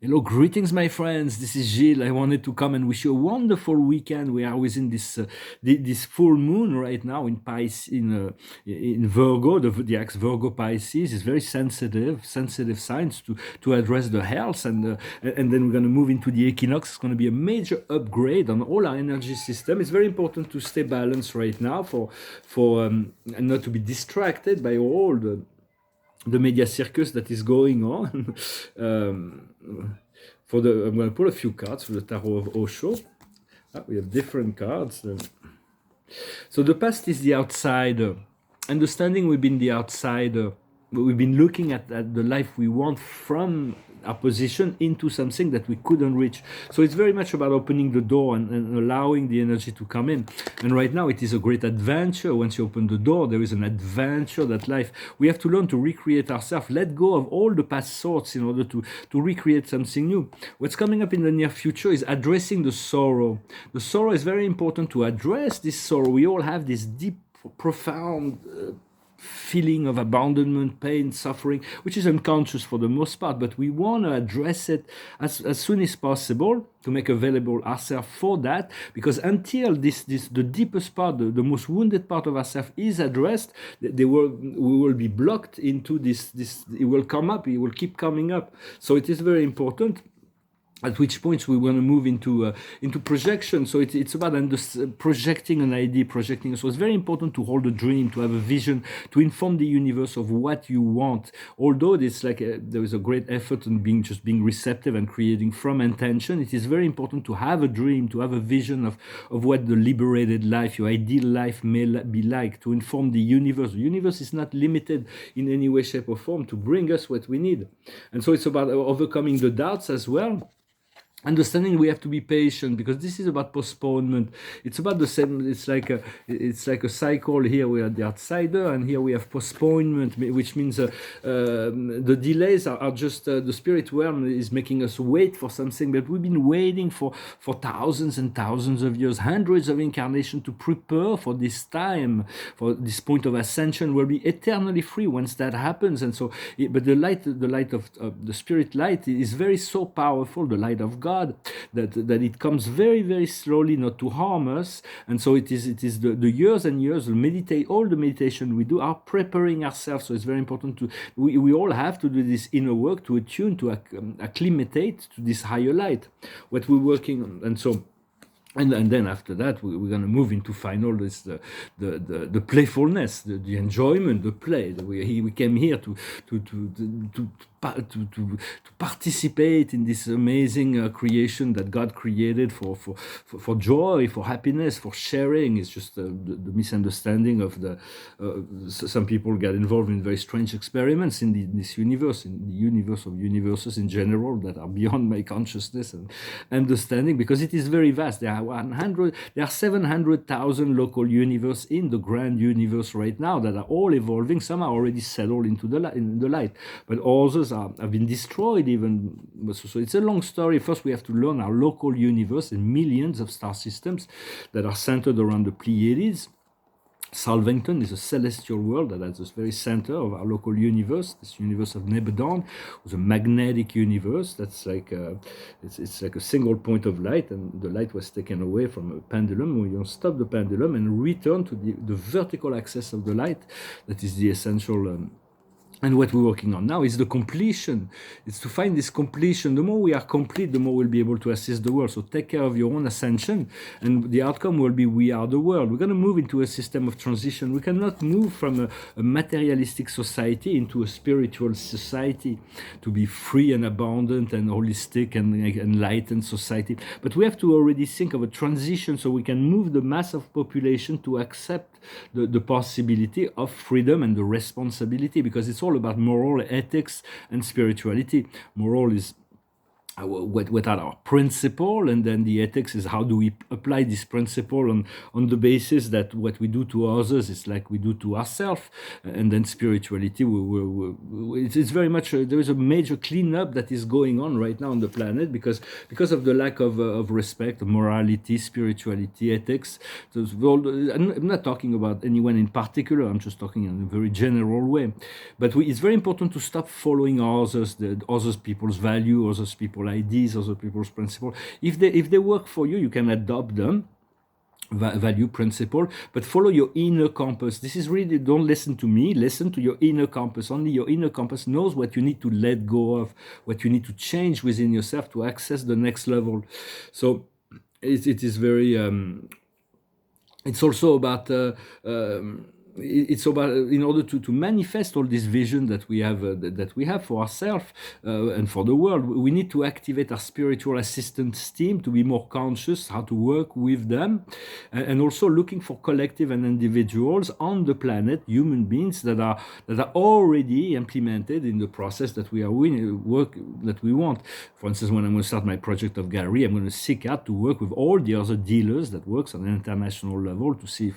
Hello, greetings, my friends. This is Gilles. I wanted to come and wish you a wonderful weekend. We are within this full moon right now in Pisces, in Virgo. The ex Virgo Pisces is very sensitive signs to address the health, and then we're going to move into the equinox. It's going to be a major upgrade on all our energy system. It's very important to stay balanced right now and not to be distracted by all the media circus that is going on. I'm going to pull a few cards for the Tarot of Osho. We have different cards. So the past is the outsider. Understanding we've been the outsider. We've been looking at the life we want from our position into something that we couldn't reach. So it's very much about opening the door and allowing the energy to come in. And right now it is a great adventure. Once you open the door, there is an adventure, that life. We have to learn to recreate ourselves, let go of all the past thoughts in order to recreate something new. What's coming up in the near future is addressing the sorrow. The sorrow is very important to address this sorrow. We all have this deep, profound feeling of abandonment, pain, suffering, which is unconscious for the most part, but we want to address it as soon as possible to make available ourselves for that, because until the deepest part, the most wounded part of ourselves is addressed, we will be blocked into this. It will come up, it will keep coming up. So it is very important. At which point we want to move into projection. So it's about projecting an idea, projecting. So it's very important to hold a dream, to have a vision, to inform the universe of what you want. Although it's like there is a great effort in being receptive and creating from intention, it is very important to have a dream, to have a vision of what the liberated life, your ideal life may be like, to inform the universe. The universe is not limited in any way, shape, or form to bring us what we need. And so it's about overcoming the doubts as well. Understanding we have to be patient, because this is about postponement. It's about the same. It's like a cycle. Here we are the outsider, and here we have postponement, which means the delays are just the spirit realm is making us wait for something, but we've been waiting for thousands and thousands of years, hundreds of incarnations to prepare for this time, for this point of ascension. We'll be eternally free once that happens. And so, but the light of the spirit light is so powerful, the light of God, that it comes very, very slowly, not to harm us. And so it is the years and years, all the meditation we do are preparing ourselves. So it's very important we all have to do this inner work to attune, to acclimate to this higher light, what we're working on. And so, and then after that, we're going to move into final the playfulness, the enjoyment, the play. We came here to participate in this amazing creation that God created for joy, for happiness, for sharing. It's just the misunderstanding of some people get involved in very strange experiments in this universe, in the universe of universes in general that are beyond my consciousness and understanding, because it is very vast. There are 700,000 local universes in the grand universe right now that are all evolving. Some are already settled into the light, but others have been destroyed even. So it's a long story. First, we have to learn our local universe and millions of star systems that are centered around the Pleiades. Salvington is a celestial world that is the very center of our local universe, this universe of Nebadon, was a magnetic universe that's like it's like a single point of light, and the light was taken away from a pendulum. We don't stop the pendulum and return to the vertical axis of the light. That is the essential. And what we're working on now is the completion. It's to find this completion. The more we are complete, the more we'll be able to assist the world. So take care of your own ascension, and the outcome will be we are the world. We're going to move into a system of transition. We cannot move from a materialistic society into a spiritual society to be free and abundant and holistic and enlightened society. But we have to already think of a transition so we can move the mass of population to accept the possibility of freedom and the responsibility, because it's all about moral, ethics, and spirituality. Moral is what are our principles, and then the ethics is how do we apply this principle on the basis that what we do to others is like we do to ourselves. And then spirituality, it's very much there is a major cleanup that is going on right now on the planet because of the lack of respect, morality, spirituality, ethics. I'm not talking about anyone in particular, I'm just talking in a very general way. But it's very important to stop following others people's value, others people's principles, ideas, other people's principles. If they work for you, you can adopt them, value principle, but follow your inner compass. This is really, don't listen to me, listen to your inner compass. Only your inner compass knows what you need to let go of, what you need to change within yourself to access the next level. So it is very it's also about it's about in order to manifest all this vision that we have for ourselves and for the world, we need to activate our spiritual assistance team to be more conscious how to work with them, and also looking for collective and individuals on the planet, human beings that are already implemented in the process that we are work that we want. For instance, when I'm going to start my project of gallery, I'm going to seek out to work with all the other dealers that works on an international level to see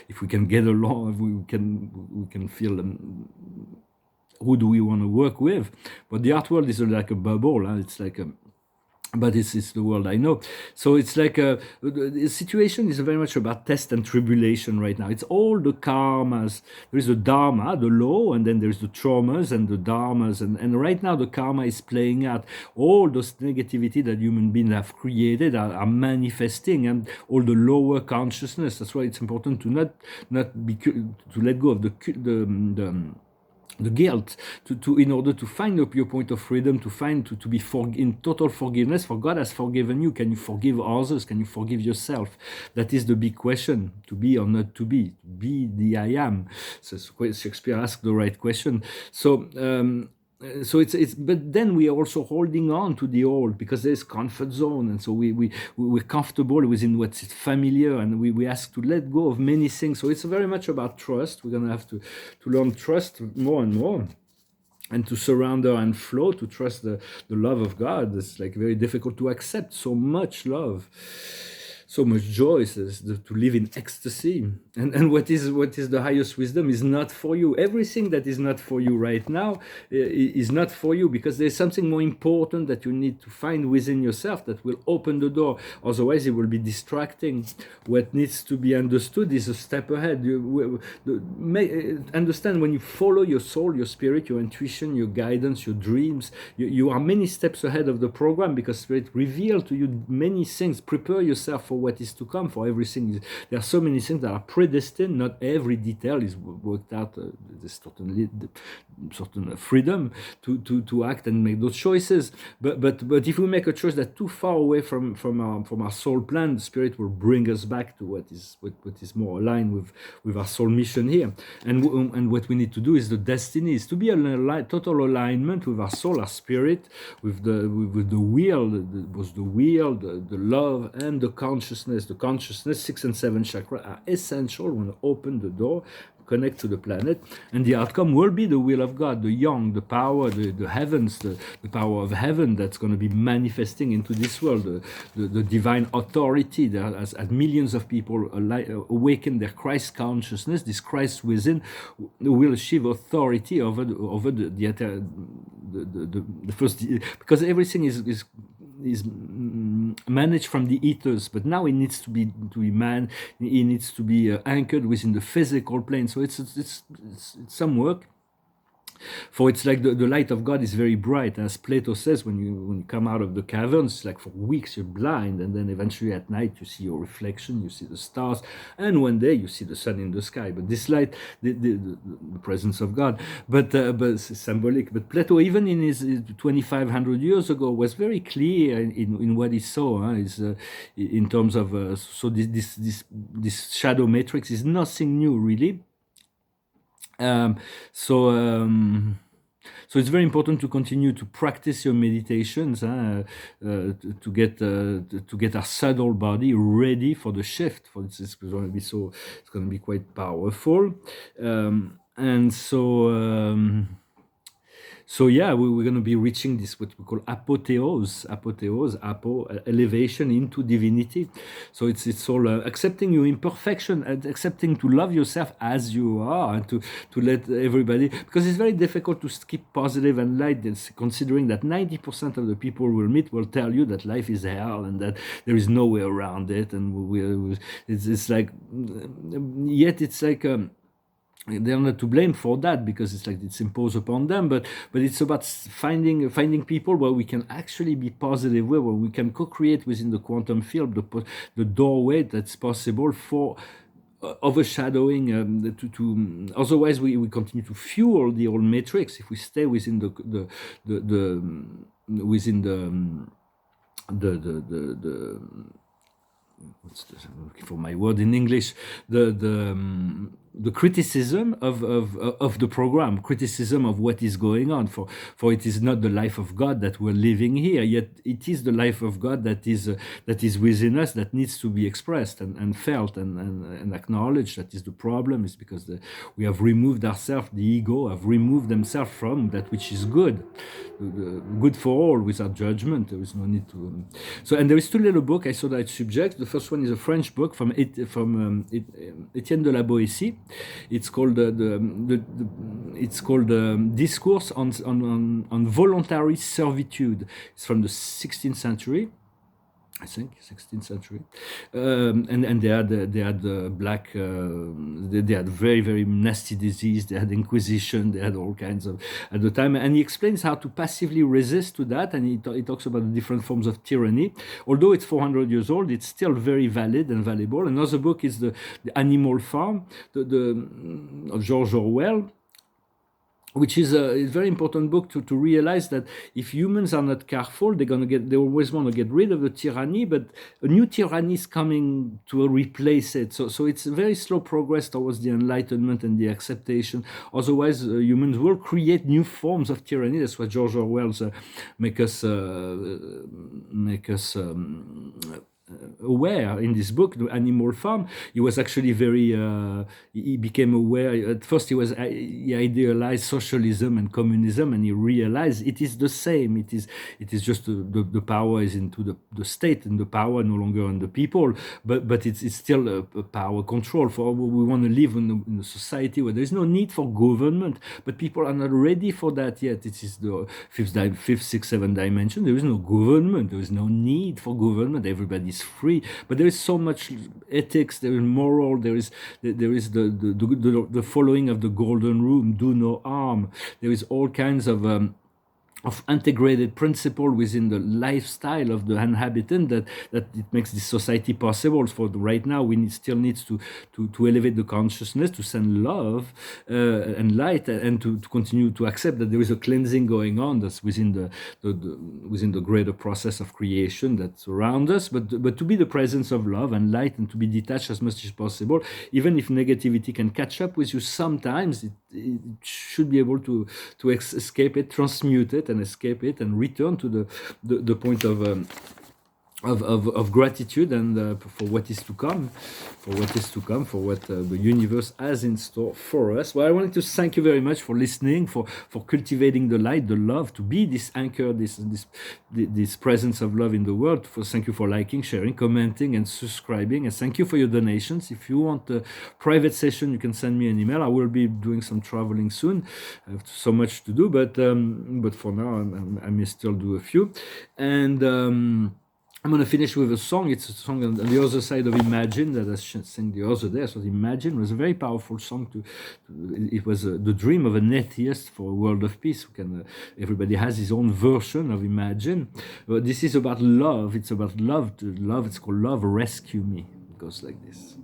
if we can get along, if we can feel who do we want to work with. But the art world is like a bubble, huh? It's like but it's the world I know. So it's like the situation is very much about test and tribulation right now. It's all the karmas. There is the dharma, the law, and then there's the traumas and the dharmas. And right now the karma is playing out. All those negativity that human beings have created are manifesting, and all the lower consciousness. That's why it's important to not be to let go of the guilt, to in order to find up your point of freedom, to be in total forgiveness. For God has forgiven you. Can you forgive others? Can you forgive yourself? That is the big question: to be or not to be. Be the I am. So Shakespeare asked the right question. So it's but then we are also holding on to the old because there's comfort zone, and so we're comfortable within what's familiar, and we ask to let go of many things. So it's very much about trust. We're gonna have to learn trust more and more, and to surrender and flow, to trust the love of God. It's like very difficult to accept so much love, so much joy, to live in ecstasy. And what is the highest wisdom is not for you. Everything that is not for you right now is not for you, because there's something more important that you need to find within yourself that will open the door. Otherwise it will be distracting. What needs to be understood is a step ahead. Understand, when you follow your soul, your spirit, your intuition, your guidance, your dreams, you are many steps ahead of the program, because Spirit revealed to you many things. Prepare yourself for what is to come, for everything. There are so many things that are predestined. Not every detail is worked out. There's certain freedom to act and make those choices. But if we make a choice that's too far away from our soul plan, the Spirit will bring us back to what is more aligned with our soul mission here. And what we need to do is the destiny is to be in total alignment with our soul, our spirit, with the will, the love, and the consciousness. The consciousness, 6 and 7 chakra are essential when you open the door, connect to the planet, and the outcome will be the will of God, the yang, the power, the heavens, the power of heaven that's going to be manifesting into this world, the divine authority. As millions of people awaken their Christ consciousness, this Christ within will achieve authority over the first, because everything is managed from the ethers, but now it needs to be it needs to be anchored within the physical plane. So it's some work. For it's like the light of God is very bright, as Plato says. When you come out of the caverns, it's like for weeks you're blind, and then eventually at night you see your reflection, you see the stars, and one day you see the sun in the sky. But this light, the presence of God, but it's symbolic. But Plato, even in his 2,500 years ago, was very clear in what he saw. In terms of so this shadow matrix is nothing new, really. So it's very important to continue to practice your meditations to get our subtle body ready for the shift. For it's going to be quite powerful, and so. So yeah, we're going to be reaching this, what we call apotheose, elevation into divinity. So it's all accepting your imperfection and accepting to love yourself as you are, and to let everybody, because it's very difficult to keep positive and light, considering that 90% of the people we'll meet will tell you that life is hell and that there is no way around it, and it's like, yet it's like they're not to blame for that, because it's like it's imposed upon them, but it's about finding people where we can actually be positive, where we can co-create within the quantum field the doorway that's possible for overshadowing, otherwise we continue to fuel the old matrix if we stay within the within the I'm looking for my word in English, the criticism of the program, criticism of what is going on. For it is not the life of God that we're living here, yet it is the life of God that is within us, that needs to be expressed and felt and acknowledged. That is the problem, is because we have removed ourselves, the ego have removed themselves from that which is good. Good for all, without judgment. There is no need to. And there is two little books I saw that subject. The first one is a French book from Etienne de la Boétie. It's called Discourse on Voluntary Servitude. It's from the 16th century. I think 16th century, and they had black, they had very, very nasty disease. They had Inquisition. They had all kinds of at the time, and he explains how to passively resist to that. And he talks about the different forms of tyranny. Although it's 400 years old, it's still very valid and valuable. Another book is the Animal Farm, of George Orwell, which is a very important book to realize that if humans are not careful, they always want to get rid of the tyranny, but a new tyranny is coming to replace it. So it's a very slow progress towards the enlightenment and the acceptation. Otherwise, humans will create new forms of tyranny. That's what George Orwell make us aware in this book, The Animal Farm. He was actually very, he became aware. At first he idealized socialism and communism, and he realized it is the same. It is just the power is into the state, and the power no longer on the people, but it's still a power control. For we want to live in a society where there is no need for government, but people are not ready for that yet. It is the fifth, sixth, seventh dimension. There is no government. There is no need for government. Everybody is free, but there is so much ethics, there is moral, there is the following of the golden rule: do no harm. There is all kinds of integrated principle within the lifestyle of the inhabitant that it makes this society possible. For right now, we still needs to elevate the consciousness, to send love and light, and to continue to accept that there is a cleansing going on that's within the greater process of creation that's around us, but to be the presence of love and light, and to be detached as much as possible. Even if negativity can catch up with you sometimes, it should be able to escape it, transmute it, and escape it, and return to the point of gratitude, and for what is to come, for what the universe has in store for us. Well, I wanted to thank you very much for listening, for cultivating the light, the love, to be this anchor, this presence of love in the world. Thank you for liking, sharing, commenting, and subscribing, and thank you for your donations. If you want a private session, you can send me an email. I will be doing some traveling soon. I have so much to do, but for now, I may still do a few. And I'm going to finish with a song. It's a song on the other side of Imagine that I sang the other day. So Imagine was a very powerful song. It was the dream of an atheist for a world of peace. Everybody has his own version of Imagine. But this is about love. It's about love. It's called Love Rescue Me. It goes like this.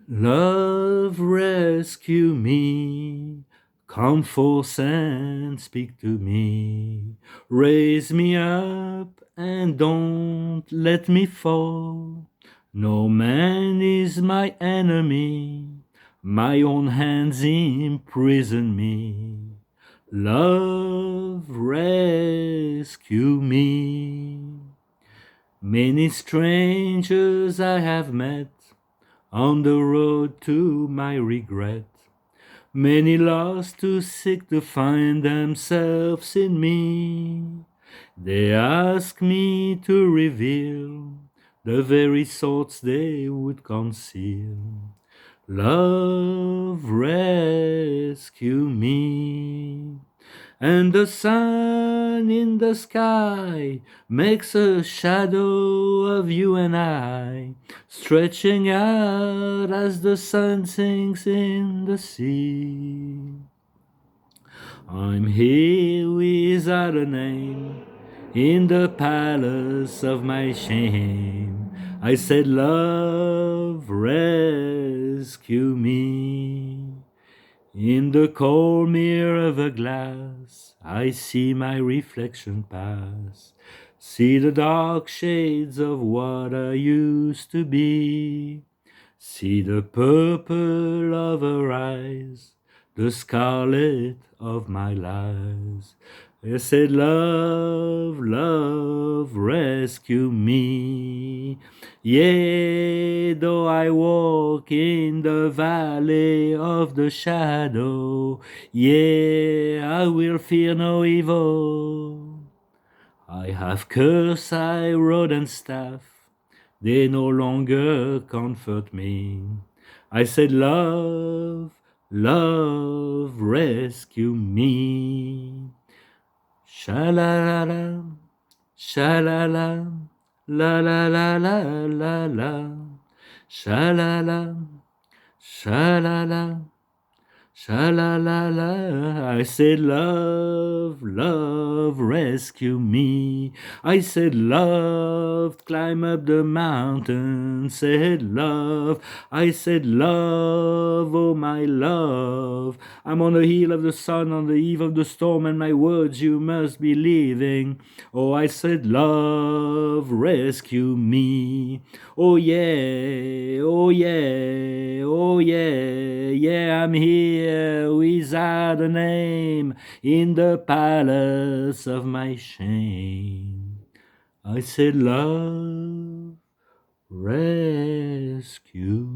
Love rescue me. Come forth and speak to me. Raise me up and don't let me fall. No man is my enemy. My own hands imprison me. Love rescue me. Many strangers I have met on the road to my regret. Many lost to seek to find themselves in me. They ask me to reveal the very thoughts they would conceal. Love rescue me. and the sun in the sky makes a shadow of you and I, stretching out as the sun sinks in the sea. I'm here without a name, in the palace of my shame. I said, love, rescue me. In the cold mirror of a glass, I see my reflection pass. See the dark shades of what I used to be. See the purple of her eyes, the scarlet of my lies. I said, love, love, rescue me. Yea, though I walk in the valley of the shadow, yea, I will fear no evil. I have curse, I rod and staff, they no longer comfort me. I said, love, love, rescue me. Sha-la-la-la, sha-la-la, la-la-la-la-la-la. Sha-la-la, sha-la-la, sha-la-la-la. I said, love, love, rescue me. I said, love, climb up the mountain. Said, love. I said, love, oh my love. I'm on the heel of the sun, on the eve of the storm, and my words you must be leaving. Oh, I said, love, rescue me. Oh yeah, oh yeah, oh yeah, yeah, I'm here without a name in the palace of my shame. I said, love, rescue